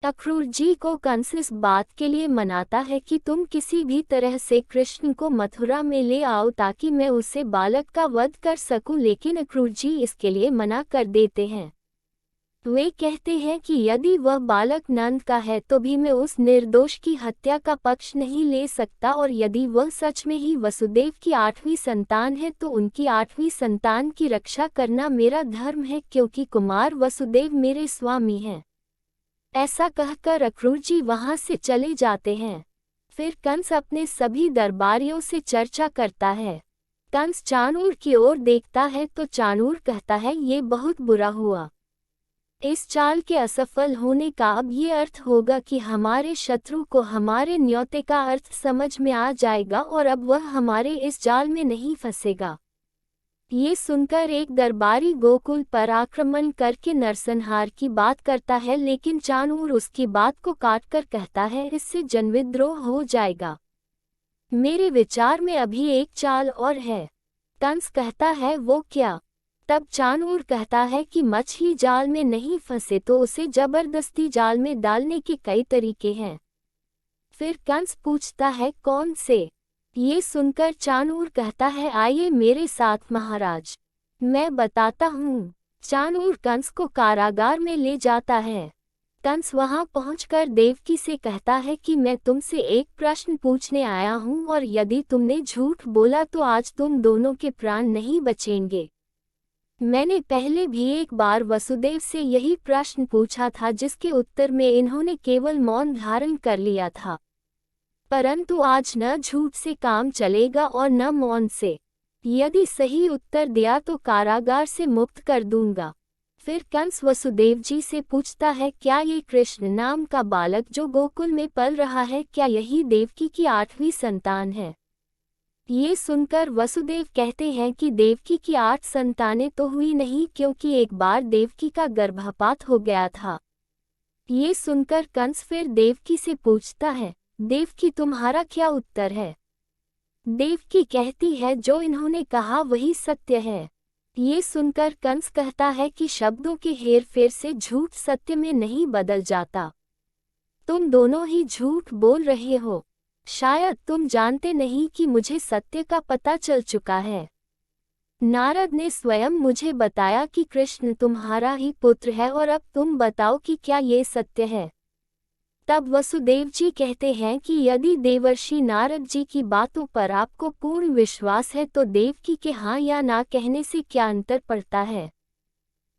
अक्रूर जी को कंस इस बात के लिए मनाता है कि तुम किसी भी तरह से कृष्ण को मथुरा में ले आओ ताकि मैं उसे बालक का वध कर सकूं, लेकिन अक्रूर जी इसके लिए मना कर देते हैं। वे कहते हैं कि यदि वह बालक नंद का है तो भी मैं उस निर्दोष की हत्या का पक्ष नहीं ले सकता, और यदि वह सच में ही वसुदेव की 8वीं संतान है तो उनकी 8वीं संतान की रक्षा करना मेरा धर्म है, क्योंकि कुमार वसुदेव मेरे स्वामी हैं। ऐसा कहकर अक्रूर जी वहां से चले जाते हैं। फिर कंस अपने सभी दरबारियों से चर्चा करता है। कंस चाणूर की ओर देखता है तो चाणूर कहता है, ये बहुत बुरा हुआ। इस चाल के असफल होने का अब ये अर्थ होगा कि हमारे शत्रु को हमारे न्योते का अर्थ समझ में आ जाएगा और अब वह हमारे इस जाल में नहीं फंसेगा। ये सुनकर एक दरबारी गोकुल पर आक्रमण करके नरसंहार की बात करता है, लेकिन चाणूर उसकी बात को काटकर कहता है, इससे जनविद्रोह हो जाएगा। मेरे विचार में अभी एक चाल और है। कंस कहता है, वो क्या? तब चाणूर कहता है कि मछली जाल में नहीं फंसे तो उसे जबरदस्ती जाल में डालने के कई तरीके हैं। फिर कंस पूछता है, कौन से? ये सुनकर चाणूर कहता है, आइए मेरे साथ महाराज, मैं बताता हूँ। चाणूर कंस को कारागार में ले जाता है। कंस वहां पहुंचकर देवकी से कहता है कि मैं तुमसे एक प्रश्न पूछने आया हूँ और यदि तुमने झूठ बोला तो आज तुम दोनों के प्राण नहीं बचेंगे। मैंने पहले भी एक बार वसुदेव से यही प्रश्न पूछा था, जिसके उत्तर में इन्होंने केवल मौन धारण कर लिया था, परंतु आज न झूठ से काम चलेगा और न मौन से। यदि सही उत्तर दिया तो कारागार से मुक्त कर दूंगा। फिर कंस वसुदेव जी से पूछता है, क्या ये कृष्ण नाम का बालक जो गोकुल में पल रहा है, क्या यही देवकी की 8वीं संतान है? ये सुनकर वसुदेव कहते हैं कि देवकी की 8 संतानें तो हुई नहीं, क्योंकि एक बार देवकी का गर्भपात हो गया था। ये सुनकर कंस फिर देवकी से पूछता है, देवकी तुम्हारा क्या उत्तर है? देवकी कहती है, जो इन्होंने कहा वही सत्य है। ये सुनकर कंस कहता है कि शब्दों के हेरफेर से झूठ सत्य में नहीं बदल जाता। तुम दोनों ही झूठ बोल रहे हो। शायद तुम जानते नहीं कि मुझे सत्य का पता चल चुका है। नारद ने स्वयं मुझे बताया कि कृष्ण तुम्हारा ही पुत्र है, और अब तुम बताओ कि क्या ये सत्य है? तब वसुदेव जी कहते हैं कि यदि देवर्षि नारद जी की बातों पर आपको पूर्ण विश्वास है तो देवकी के हाँ या ना कहने से क्या अंतर पड़ता है?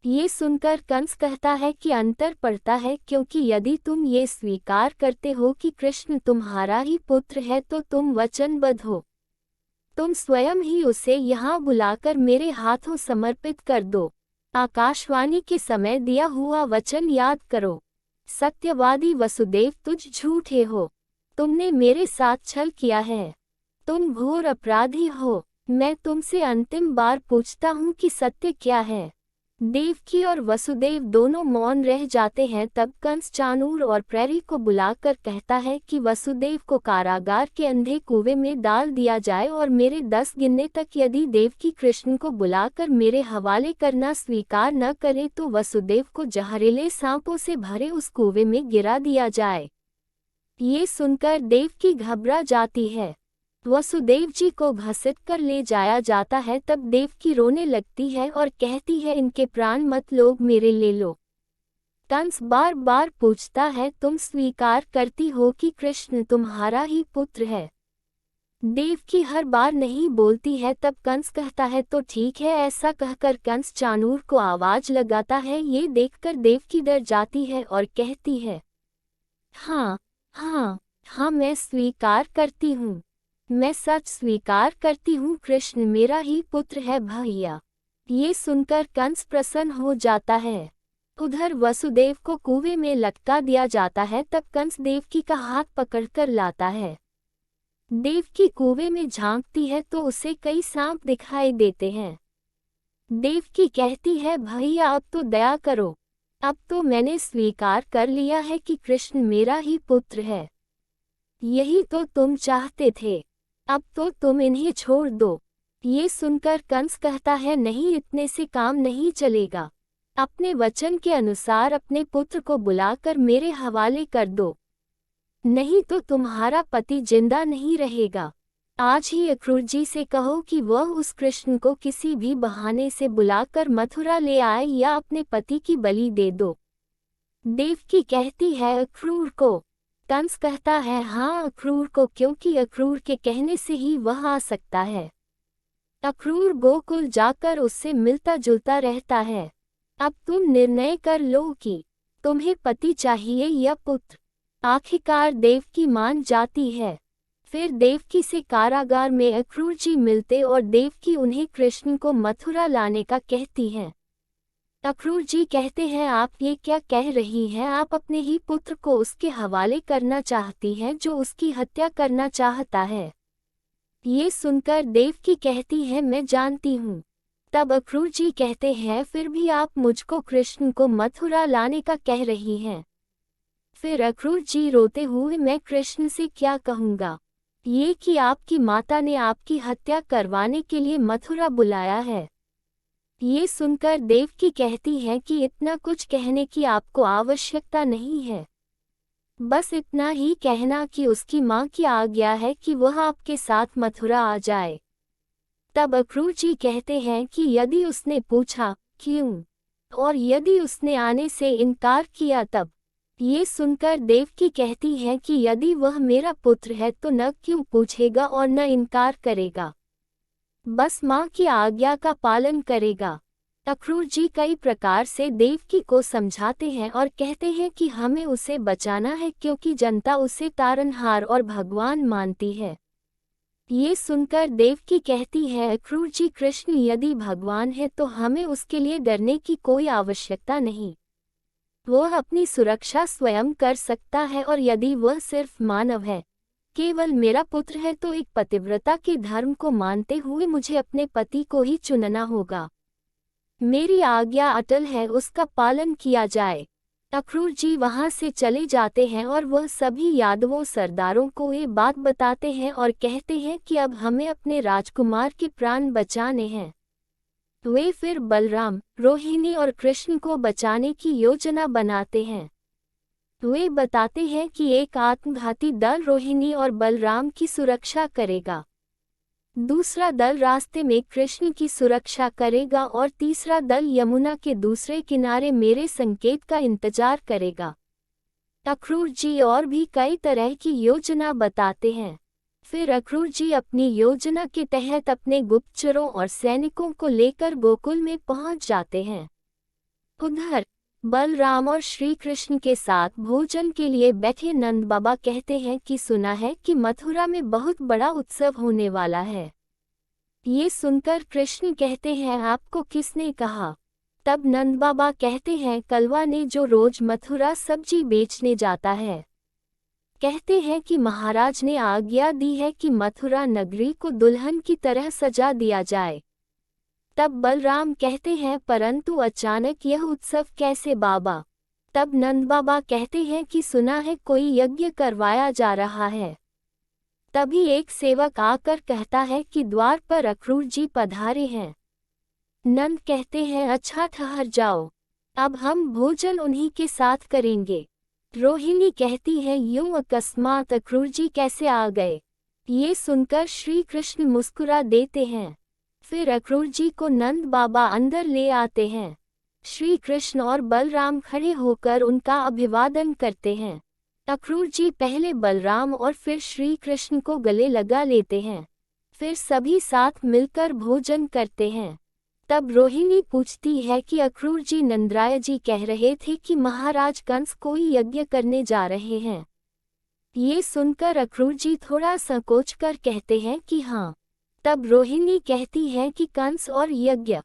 ये सुनकर कंस कहता है कि अंतर पड़ता है, क्योंकि यदि तुम ये स्वीकार करते हो कि कृष्ण तुम्हारा ही पुत्र है तो तुम वचनबद्ध हो। तुम स्वयं ही उसे यहाँ बुलाकर मेरे हाथों समर्पित कर दो। आकाशवाणी के समय दिया हुआ वचन याद करो। सत्यवादी वसुदेव, तुझ झूठे हो। तुमने मेरे साथ छल किया है। तुम घोर अपराधी हो। मैं तुमसे अंतिम बार पूछता हूँ कि सत्य क्या है? देवकी और वसुदेव दोनों मौन रह जाते हैं। तब कंस चाणूर और प्रेरी को बुलाकर कहता है कि वसुदेव को कारागार के अंधे कुएं में डाल दिया जाए और मेरे 10 गिनने तक यदि देवकी कृष्ण को बुलाकर मेरे हवाले करना स्वीकार न करे तो वसुदेव को जहरीले सांपों से भरे उस कुएं में गिरा दिया जाए। ये सुनकर देवकी घबरा जाती है। वसुदेव जी को घसीट कर ले जाया जाता है। तब देवकी रोने लगती है और कहती है, इनके प्राण मत लोग, मेरे ले लो। कंस बार बार पूछता है, तुम स्वीकार करती हो कि कृष्ण तुम्हारा ही पुत्र है? देवकी हर बार नहीं बोलती है। तब कंस कहता है, तो ठीक है। ऐसा कहकर कंस चाणूर को आवाज लगाता है। ये देखकर देवकी डर जाती है और कहती है, हाँ हाँ हाँ, मैं स्वीकार करती हूँ। मैं सच स्वीकार करती हूँ, कृष्ण मेरा ही पुत्र है भैया। ये सुनकर कंस प्रसन्न हो जाता है। उधर वसुदेव को कुएं में लटका दिया जाता है। तब कंस देवकी का हाथ पकड़कर लाता है। देवकी कुएं में झांकती है तो उसे कई सांप दिखाई देते हैं। देवकी कहती है, भैया अब तो दया करो। अब तो मैंने स्वीकार कर लिया है कि कृष्ण मेरा ही पुत्र है। यही तो तुम चाहते थे। अब तो तुम इन्हें छोड़ दो। ये सुनकर कंस कहता है, नहीं, इतने से काम नहीं चलेगा। अपने वचन के अनुसार अपने पुत्र को बुलाकर मेरे हवाले कर दो, नहीं तो तुम्हारा पति जिंदा नहीं रहेगा। आज ही अक्रूर जी से कहो कि वह उस कृष्ण को किसी भी बहाने से बुलाकर मथुरा ले आए या अपने पति की बलि दे दो। देवकी कहती है अक्रूर को। कंस कहता है हाँ अक्रूर को, क्योंकि अक्रूर के कहने से ही वह आ सकता है। अक्रूर गोकुल जाकर उससे मिलता जुलता रहता है। अब तुम निर्णय कर लो कि तुम्हें पति चाहिए या पुत्र। आखिरकार देवकी मान जाती है। फिर देवकी से कारागार में अक्रूर जी मिलते और देवकी उन्हें कृष्ण को मथुरा लाने का कहती हैं। अक्रूर जी कहते हैं आप ये क्या कह रही हैं, आप अपने ही पुत्र को उसके हवाले करना चाहती हैं जो उसकी हत्या करना चाहता है। ये सुनकर देवकी कहती है मैं जानती हूँ। तब अक्रूर जी कहते हैं फिर भी आप मुझको कृष्ण को मथुरा लाने का कह रही हैं। फिर अक्रूर जी रोते हुए मैं कृष्ण से क्या कहूँगा, ये कि आपकी माता ने आपकी हत्या करवाने के लिए मथुरा बुलाया है। ये सुनकर देवकी कहती है कि इतना कुछ कहने की आपको आवश्यकता नहीं है, बस इतना ही कहना कि उसकी माँ की आज्ञा है कि वह आपके साथ मथुरा आ जाए। तब अक्रूर जी कहते हैं कि यदि उसने पूछा क्यों और यदि उसने आने से इनकार किया तब। ये सुनकर देवकी कहती है कि यदि वह मेरा पुत्र है तो न क्यों पूछेगा और न इनकार करेगा, बस माँ की आज्ञा का पालन करेगा। अक्रूर जी कई प्रकार से देवकी को समझाते हैं और कहते हैं कि हमें उसे बचाना है क्योंकि जनता उसे तारनहार और भगवान मानती है। ये सुनकर देवकी कहती है अक्रूर जी कृष्ण यदि भगवान है तो हमें उसके लिए डरने की कोई आवश्यकता नहीं, वह अपनी सुरक्षा स्वयं कर सकता है। और यदि वह सिर्फ मानव है, केवल मेरा पुत्र है, तो एक पतिव्रता के धर्म को मानते हुए मुझे अपने पति को ही चुनना होगा। मेरी आज्ञा अटल है, उसका पालन किया जाए। अक्रूर जी वहां से चले जाते हैं और वह सभी यादवों सरदारों को ये बात बताते हैं और कहते हैं कि अब हमें अपने राजकुमार के प्राण बचाने हैं। वे फिर बलराम, रोहिणी और कृष्ण को बचाने की योजना बनाते हैं। वे बताते हैं कि एक आत्मघाती दल रोहिणी और बलराम की सुरक्षा करेगा, दूसरा दल रास्ते में कृष्ण की सुरक्षा करेगा और तीसरा दल यमुना के दूसरे किनारे मेरे संकेत का इंतजार करेगा। अक्रूर जी और भी कई तरह की योजना बताते हैं। फिर अक्रूर जी अपनी योजना के तहत अपने गुप्तचरों और सैनिकों को लेकर गोकुल में पहुंच जाते हैं। उधर बलराम और श्री कृष्ण के साथ भोजन के लिए बैठे नंद बाबा कहते हैं कि सुना है कि मथुरा में बहुत बड़ा उत्सव होने वाला है। ये सुनकर कृष्ण कहते हैं आपको किसने कहा? तब नंद बाबा कहते हैं कलवा ने, जो रोज मथुरा सब्जी बेचने जाता है। कहते हैं कि महाराज ने आज्ञा दी है कि मथुरा नगरी को दुल्हन की तरह सजा दिया जाए। तब बलराम कहते हैं परंतु अचानक यह उत्सव कैसे बाबा? तब नंद बाबा कहते हैं कि सुना है कोई यज्ञ करवाया जा रहा है। तभी एक सेवक आकर कहता है कि द्वार पर अक्रूर जी पधारे हैं। नंद कहते हैं अच्छा ठहर जाओ, अब हम भोजन उन्हीं के साथ करेंगे। रोहिणी कहती है यूं अकस्मात अक्रूर जी कैसे आ गए? ये सुनकर श्री कृष्ण मुस्कुरा देते हैं। फिर अक्रूर जी को नंद बाबा अंदर ले आते हैं। श्री कृष्ण और बलराम खड़े होकर उनका अभिवादन करते हैं। अक्रूर जी पहले बलराम और फिर श्री कृष्ण को गले लगा लेते हैं। फिर सभी साथ मिलकर भोजन करते हैं। तब रोहिणी पूछती है कि अक्रूर जी नंदराय जी कह रहे थे कि महाराज कंस कोई यज्ञ करने जा रहे हैं। ये सुनकर अक्रूर जी थोड़ा संकोच कर कहते हैं कि हाँ। तब रोहिणी कहती है कि कंस और यज्ञ,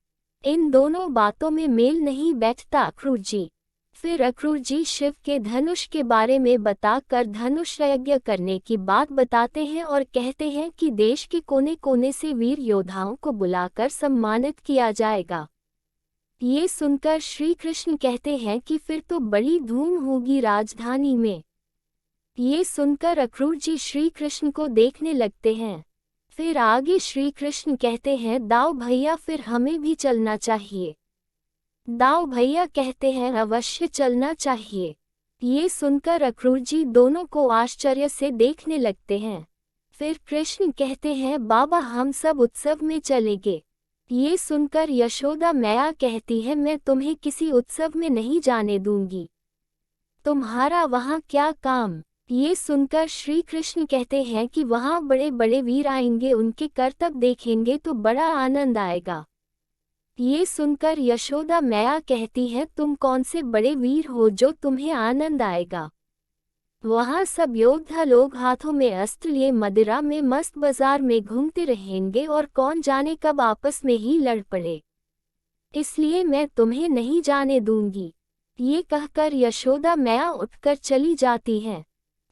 इन दोनों बातों में मेल नहीं बैठता अक्रूर जी। फिर अक्रूर जी शिव के धनुष के बारे में बताकर धनुष यज्ञ करने की बात बताते हैं और कहते हैं कि देश के कोने कोने से वीर योद्धाओं को बुलाकर सम्मानित किया जाएगा। ये सुनकर श्री कृष्ण कहते हैं कि फिर तो बड़ी धूम होगी राजधानी में। ये सुनकर अक्रूर जी श्री कृष्ण को देखने लगते हैं। फिर आगे श्री कृष्ण कहते हैं दाऊ भैया फिर हमें भी चलना चाहिए। दाऊ भैया कहते हैं अवश्य चलना चाहिए। ये सुनकर अक्रूर जी दोनों को आश्चर्य से देखने लगते हैं। फिर कृष्ण कहते हैं बाबा हम सब उत्सव में चलेंगे। ये सुनकर यशोदा मैया कहती है मैं तुम्हें किसी उत्सव में नहीं जाने दूंगी। तुम्हारा वहाँ क्या काम? ये सुनकर श्री कृष्ण कहते हैं कि वहाँ बड़े बड़े वीर आएंगे, उनके करतब देखेंगे तो बड़ा आनंद आएगा। ये सुनकर यशोदा मैया कहती है तुम कौन से बड़े वीर हो जो तुम्हें आनंद आएगा? वहाँ सब योद्धा लोग हाथों में अस्त्र लिए मदिरा में मस्त बाजार में घूमते रहेंगे और कौन जाने कब आपस में ही लड़ पड़े, इसलिए मैं तुम्हें नहीं जाने दूंगी। ये कहकर यशोदा मैया उठकर चली जाती हैं।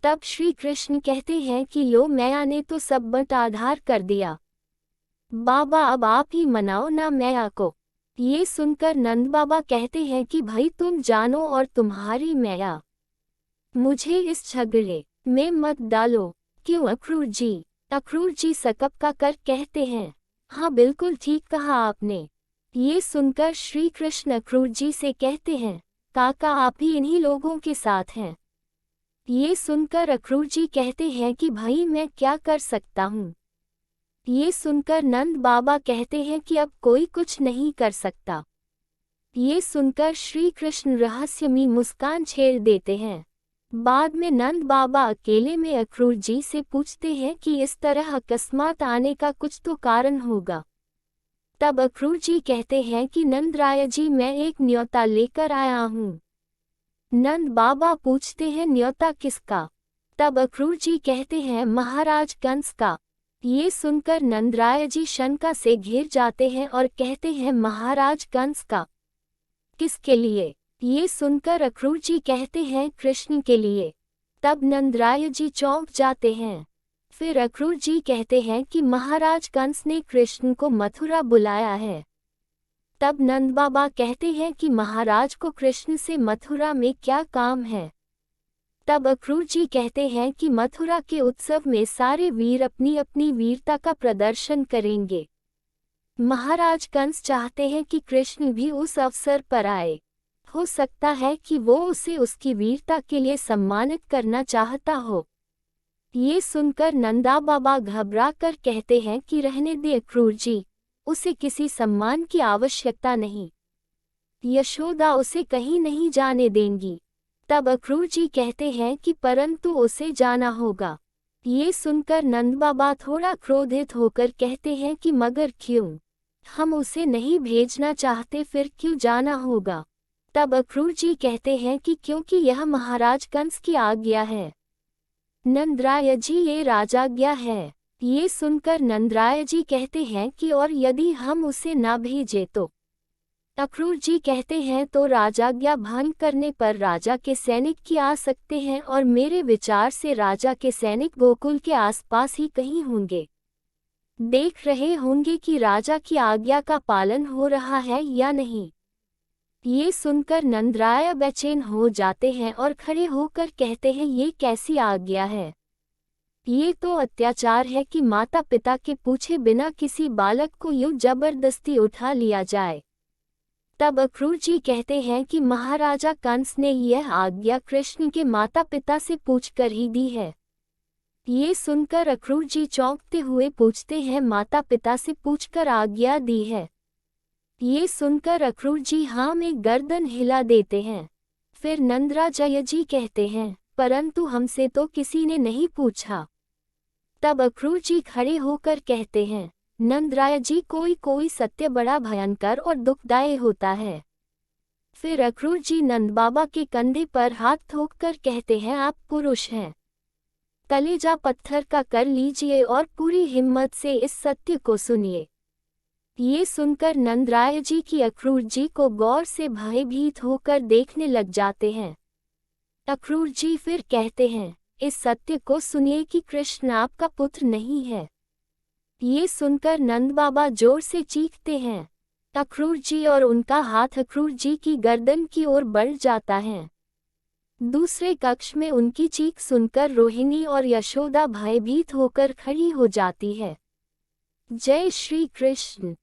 तब श्री कृष्ण कहते हैं कि लो मैया ने तो सब बंटाधार कर दिया, बाबा अब आप ही मनाओ ना मैया को। ये सुनकर नंद बाबा कहते हैं कि भाई तुम जानो और तुम्हारी मैया, मुझे इस झगड़े में मत डालो। क्यों अक्रूर जी? अक्रूर जी सकपका कर कहते हैं हाँ बिल्कुल ठीक कहा आपने। ये सुनकर श्री कृष्ण अक्रूर जी से कहते हैं काका आप ही इन्हीं लोगों के साथ हैं। ये सुनकर अक्रूर जी कहते हैं कि भाई मैं क्या कर सकता हूँ। ये सुनकर नंद बाबा कहते हैं कि अब कोई कुछ नहीं कर सकता। ये सुनकर श्री कृष्ण रहस्यमयी मुस्कान छेड़ देते हैं। बाद में नंद बाबा अकेले में अक्रूर जी से पूछते हैं कि इस तरह अकस्मात आने का कुछ तो कारण होगा। तब अक्रूर जी कहते हैं कि नंद राय जी मैं एक न्योता लेकर आया हूँ। नंद बाबा पूछते हैं न्योता किसका? तब अक्रूर जी कहते हैं महाराज कंस का। ये सुनकर नंद राय जी शंका से घिर जाते हैं और कहते हैं महाराज कंस का? किसके लिए? ये सुनकर अक्रूर जी कहते हैं कृष्ण के लिए। तब नंदराय जी चौंक जाते हैं। फिर अक्रूर जी कहते हैं कि महाराज कंस ने कृष्ण को मथुरा बुलाया है। तब नंद बाबा कहते हैं कि महाराज को कृष्ण से मथुरा में क्या काम है? तब अक्रूर जी कहते हैं कि मथुरा के उत्सव में सारे वीर अपनी अपनी वीरता का प्रदर्शन करेंगे। महाराज कंस चाहते हैं कि कृष्ण भी उस अवसर पर आए। हो सकता है कि वो उसे उसकी वीरता के लिए सम्मानित करना चाहता हो। ये सुनकर नंदा बाबा घबरा कर कहते हैं कि रहने दे अक्रूर जी, उसे किसी सम्मान की आवश्यकता नहीं। यशोदा उसे कहीं नहीं जाने देंगी। तब अक्रूर जी कहते हैं कि परंतु उसे जाना होगा। ये सुनकर नंद बाबा थोड़ा क्रोधित होकर कहते हैं कि मगर क्यों? हम उसे नहीं भेजना चाहते, फिर क्यों जाना होगा? तब अक्रूर जी कहते हैं कि क्योंकि यह महाराज कंस की आज्ञा है। नंदराय जी ये राजाज्ञा है। ये सुनकर नंदराय जी कहते हैं कि और यदि हम उसे ना भेजे तो? अक्रूर जी कहते हैं तो राजाज्ञा भंग करने पर राजा के सैनिक की आ सकते हैं और मेरे विचार से राजा के सैनिक गोकुल के आसपास ही कहीं होंगे। देख रहे होंगे कि राजा की आज्ञा का पालन हो रहा है या नहीं। ये सुनकर नंदराय बेचैन हो जाते हैं और खड़े होकर कहते हैं ये कैसी आज्ञा है? ये तो अत्याचार है कि माता पिता के पूछे बिना किसी बालक को यूं जबरदस्ती उठा लिया जाए। तब अक्रूर जी कहते हैं कि महाराजा कंस ने यह आज्ञा कृष्ण के माता पिता से पूछकर ही दी है। ये सुनकर अक्रूर जी चौंकते हुए पूछते हैं माता पिता से पूछकर आज्ञा दी है? ये सुनकर अक्रूर जी हाँ में गर्दन हिला देते हैं। फिर नंदराजय जी कहते हैं परंतु हमसे तो किसी ने नहीं पूछा। तब अक्रूर जी खड़े होकर कहते हैं नंदराय जी कोई कोई सत्य बड़ा भयंकर और दुखदायी होता है। फिर अक्रूर जी नंद बाबा के कंधे पर हाथ ठोककर कहते हैं आप पुरुष हैं, कलेजा पत्थर का कर लीजिए और पूरी हिम्मत से इस सत्य को सुनिए। ये सुनकर नंदराय जी की अक्रूर जी को गौर से भयभीत होकर देखने लग जाते हैं। अक्रूर जी फिर कहते हैं इस सत्य को सुनिए कि कृष्ण आपका पुत्र नहीं है। ये सुनकर नंद बाबा जोर से चीखते हैं। अक्रूर जी और उनका हाथ अक्रूर जी की गर्दन की ओर बढ़ जाता है। दूसरे कक्ष में उनकी चीख सुनकर रोहिणी और यशोदा भयभीत होकर खड़ी हो जाती है। जय श्री कृष्ण।